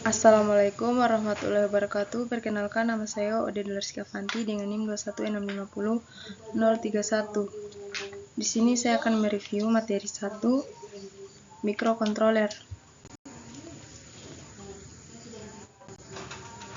Assalamualaikum warahmatullahi wabarakatuh. Perkenalkan, nama saya Ode Rizky Avanti dengan NIM 21650-031. Di sini saya akan mereview materi 1, mikrokontroler.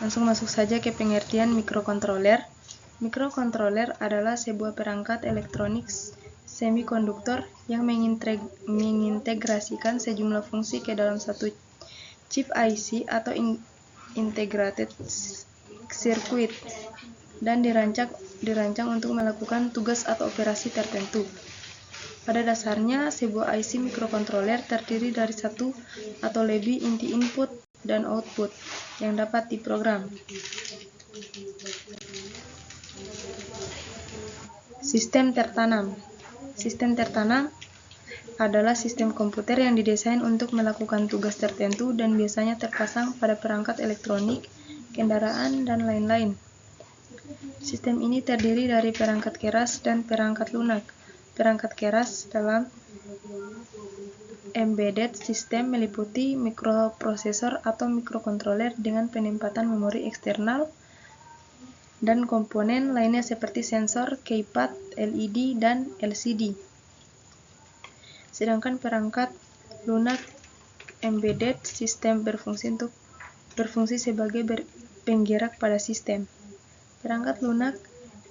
Langsung masuk saja ke pengertian mikrokontroler. Mikrokontroler adalah sebuah perangkat elektronik semikonduktor yang mengintegrasikan sejumlah fungsi ke dalam satu chip IC atau integrated circuit dan dirancang untuk melakukan tugas atau operasi tertentu. Pada dasarnya, sebuah IC mikrokontroler terdiri dari satu atau lebih inti input dan output yang dapat diprogram. Sistem tertanam. Sistem tertanam adalah sistem komputer yang didesain untuk melakukan tugas tertentu dan biasanya terpasang pada perangkat elektronik, kendaraan, dan lain-lain. Sistem ini terdiri dari perangkat keras dan perangkat lunak. Perangkat keras dalam embedded system meliputi mikroprosesor atau mikrokontroler dengan penempatan memori eksternal dan komponen lainnya seperti sensor, keypad, LED, dan LCD. Sedangkan perangkat lunak embedded system berfungsi sebagai penggerak pada sistem. Perangkat lunak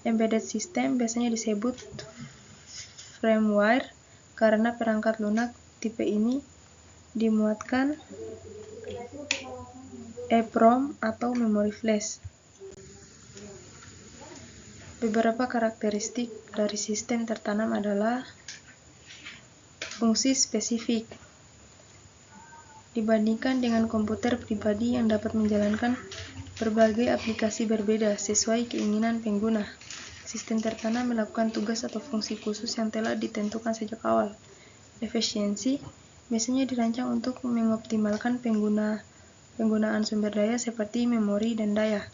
embedded system biasanya disebut firmware karena perangkat lunak tipe ini dimuatkan EEPROM atau memori flash. Beberapa karakteristik dari sistem tertanam adalah fungsi spesifik. Dibandingkan dengan komputer pribadi yang dapat menjalankan berbagai aplikasi berbeda sesuai keinginan pengguna, sistem tertanam melakukan tugas atau fungsi khusus yang telah ditentukan sejak awal. Efisiensi biasanya dirancang untuk mengoptimalkan penggunaan sumber daya seperti memori dan daya.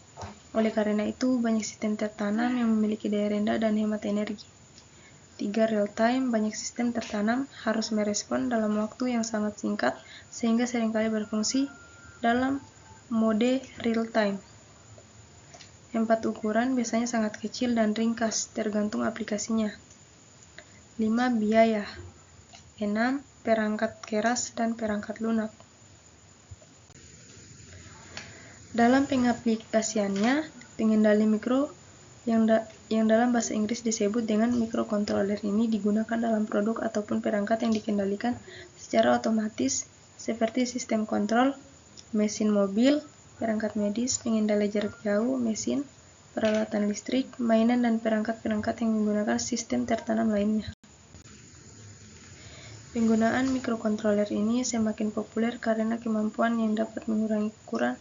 Oleh karena itu, banyak sistem tertanam yang memiliki daya rendah dan hemat energi. 3. Real time. Banyak sistem tertanam harus merespon dalam waktu yang sangat singkat sehingga seringkali berfungsi dalam mode real time. 4. Ukuran biasanya sangat kecil dan ringkas, tergantung aplikasinya. 5. Biaya. 6. Perangkat keras dan perangkat lunak. Dalam pengaplikasiannya, pengendali mikro yang dalam bahasa Inggris disebut dengan mikrokontroler ini digunakan dalam produk ataupun perangkat yang dikendalikan secara otomatis seperti sistem kontrol, mesin mobil, perangkat medis, pengendali jarak jauh, mesin, peralatan listrik, mainan, dan perangkat-perangkat yang menggunakan sistem tertanam lainnya. Penggunaan mikrokontroler ini semakin populer karena kemampuan yang dapat mengurangi ukuran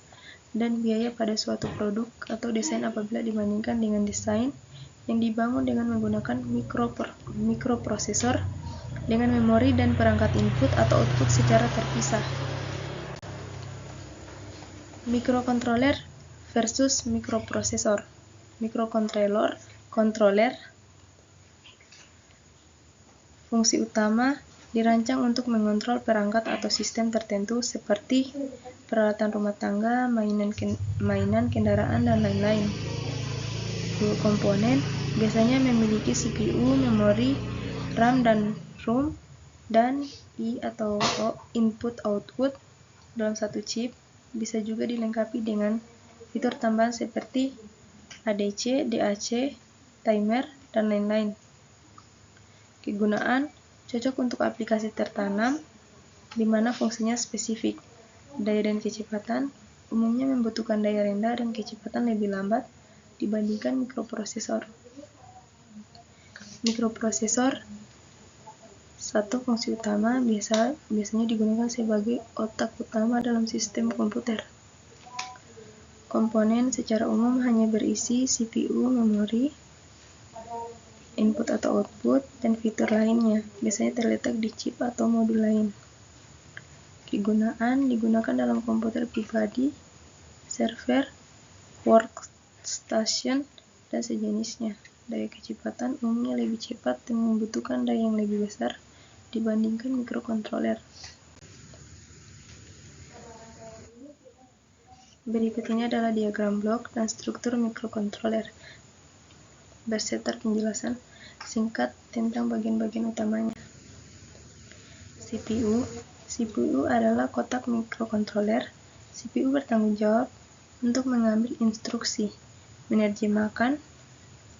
dan biaya pada suatu produk atau desain apabila dibandingkan dengan desain yang dibangun dengan menggunakan mikroprosesor dengan memori dan perangkat input atau output secara terpisah. Mikrokontroler versus mikroprosesor. Mikrokontroler fungsi utama dirancang untuk mengontrol perangkat atau sistem tertentu seperti peralatan rumah tangga, mainan, kendaraan, dan lain-lain. 2 komponen biasanya memiliki CPU, memori, RAM dan ROM, dan I atau input-output dalam satu chip. Bisa juga dilengkapi dengan fitur tambahan seperti ADC, DAC, timer, dan lain-lain. Kegunaan cocok untuk aplikasi tertanam di mana fungsinya spesifik. Daya dan kecepatan umumnya membutuhkan daya rendah dan kecepatan lebih lambat dibandingkan mikroprosesor. Mikroprosesor satu fungsi utama biasanya digunakan sebagai otak utama dalam sistem komputer. Komponen secara umum hanya berisi CPU, memori, input atau output, dan fitur lainnya, biasanya terletak di chip atau modul lain. Kegunaan digunakan dalam komputer pribadi, server, workstation, dan sejenisnya. Daya kecepatan umumnya lebih cepat dan membutuhkan daya yang lebih besar dibandingkan mikrokontroler. Berikut ini adalah diagram blok dan struktur mikrokontroler beserta penjelasan singkat tentang bagian-bagian utamanya. CPU. CPU adalah kotak mikrokontroler. CPU bertanggung jawab untuk mengambil instruksi, menerjemahkan,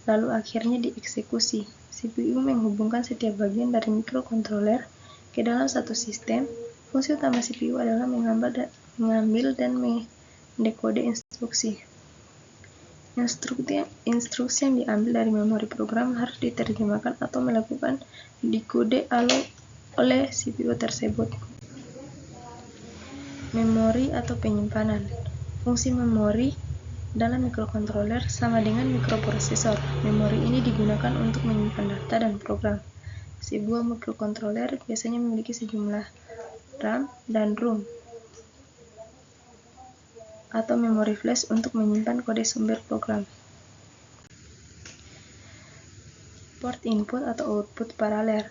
lalu akhirnya dieksekusi. CPU menghubungkan setiap bagian dari mikrokontroler ke dalam satu sistem. Fungsi utama CPU adalah mengambil dan mendekode instruksi. Instruksi yang diambil dari memori program harus diterjemahkan atau melakukan dekode oleh CPU tersebut. Memori atau penyimpanan. Fungsi memori dalam mikrokontroler sama dengan mikroprosesor. Memori ini digunakan untuk menyimpan data dan program. Sebuah mikrokontroler biasanya memiliki sejumlah RAM dan ROM atau memori flash untuk menyimpan kode sumber program. Port input atau output paralel.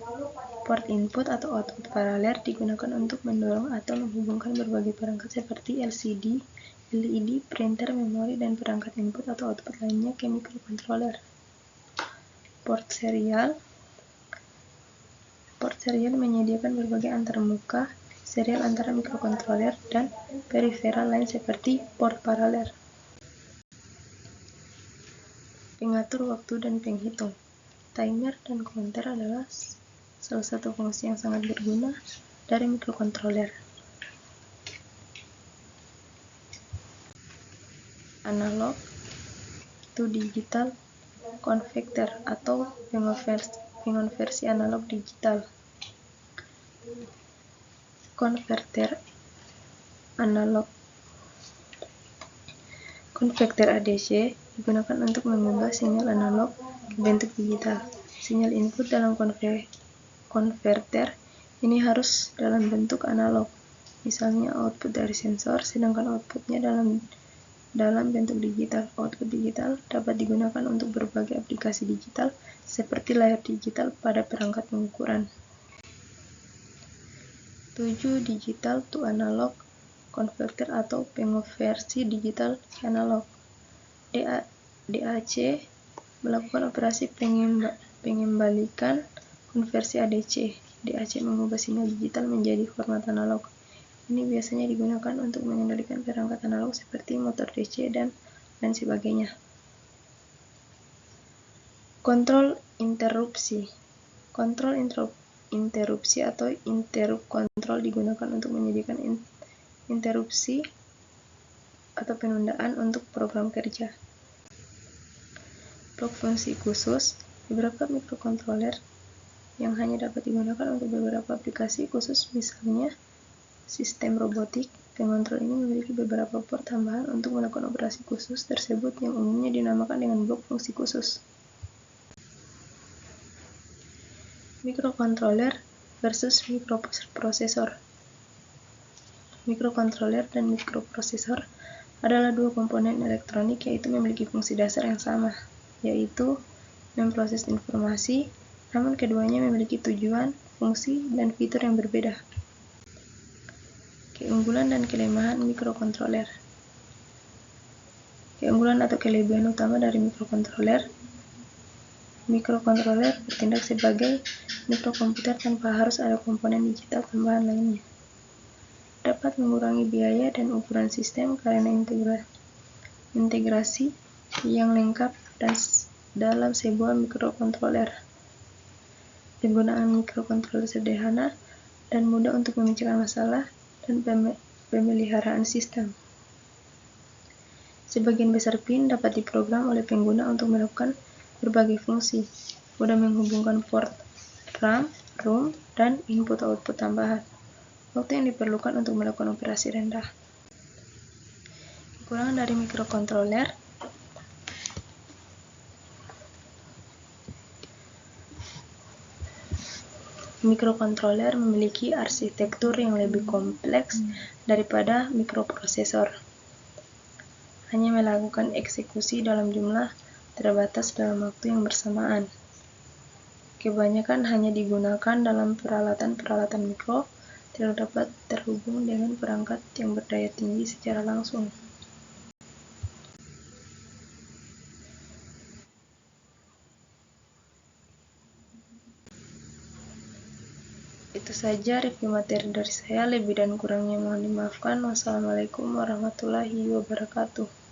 Port input atau output paralel digunakan untuk mendorong atau menghubungkan berbagai perangkat seperti LCD, LED, printer, memori, dan perangkat input atau output lainnya ke mikrokontroler. Port serial. Port serial menyediakan berbagai antarmuka serial antara mikrokontroler dan periferal lain seperti port paralel. Pengatur waktu dan penghitung. Timer dan counter adalah salah satu fungsi yang sangat berguna dari mikrokontroler. Analog to digital converter atau pengonversi analog digital. Konverter ADC digunakan untuk mengubah sinyal analog ke bentuk digital. Sinyal input dalam konverter ini harus dalam bentuk analog, misalnya output dari sensor, sedangkan outputnya dalam bentuk digital. Output digital dapat digunakan untuk berbagai aplikasi digital seperti layar digital pada perangkat pengukuran. 7. Digital to analog converter atau pengonversi digital ke analog. DAC melakukan operasi pengembalikan konversi ADC. DAC mengubah sinyal digital menjadi format analog. Ini biasanya digunakan untuk mengendalikan perangkat analog seperti motor DC dan lain sebagainya. Kontrol interupsi. Kontrol interupsi atau interrupt control digunakan untuk menyediakan interupsi atau penundaan untuk program kerja. Blok fungsi khusus. Beberapa mikrokontroler yang hanya dapat digunakan untuk beberapa aplikasi khusus, misalnya sistem robotik. Pengontrol ini memiliki beberapa port tambahan untuk melakukan operasi khusus tersebut yang umumnya dinamakan dengan blok fungsi khusus. Mikrokontroler versus mikroprosesor. Mikrokontroler dan mikroprosesor adalah dua komponen elektronik yaitu memiliki fungsi dasar yang sama, yaitu memproses informasi, namun keduanya memiliki tujuan, fungsi, dan fitur yang berbeda. Keunggulan dan kelemahan mikrokontroler. Keunggulan atau kelebihan utama dari mikrokontroler. Mikrokontroler bertindak sebagai mikrokomputer tanpa harus ada komponen digital tambahan lainnya. Dapat mengurangi biaya dan ukuran sistem karena integrasi yang lengkap dalam sebuah mikrokontroler. Penggunaan mikrokontroler sederhana dan mudah untuk memecahkan masalah dan pemeliharaan sistem. Sebagian besar pin dapat diprogram oleh pengguna untuk melakukan berbagai fungsi, mudah menghubungkan port RAM, ROM, dan input-output tambahan. Waktu yang diperlukan untuk melakukan operasi rendah. Kekurangan dari mikrokontroler. Mikrokontroler memiliki arsitektur yang lebih kompleks daripada mikroprosesor. Hanya melakukan eksekusi dalam jumlah terbatas dalam waktu yang bersamaan. Kebanyakan hanya digunakan dalam peralatan mikro, tidak dapat terhubung dengan perangkat yang berdaya tinggi secara langsung. Itu saja review materi dari saya, lebih dan kurangnya mohon dimaafkan. Wassalamualaikum warahmatullahi wabarakatuh.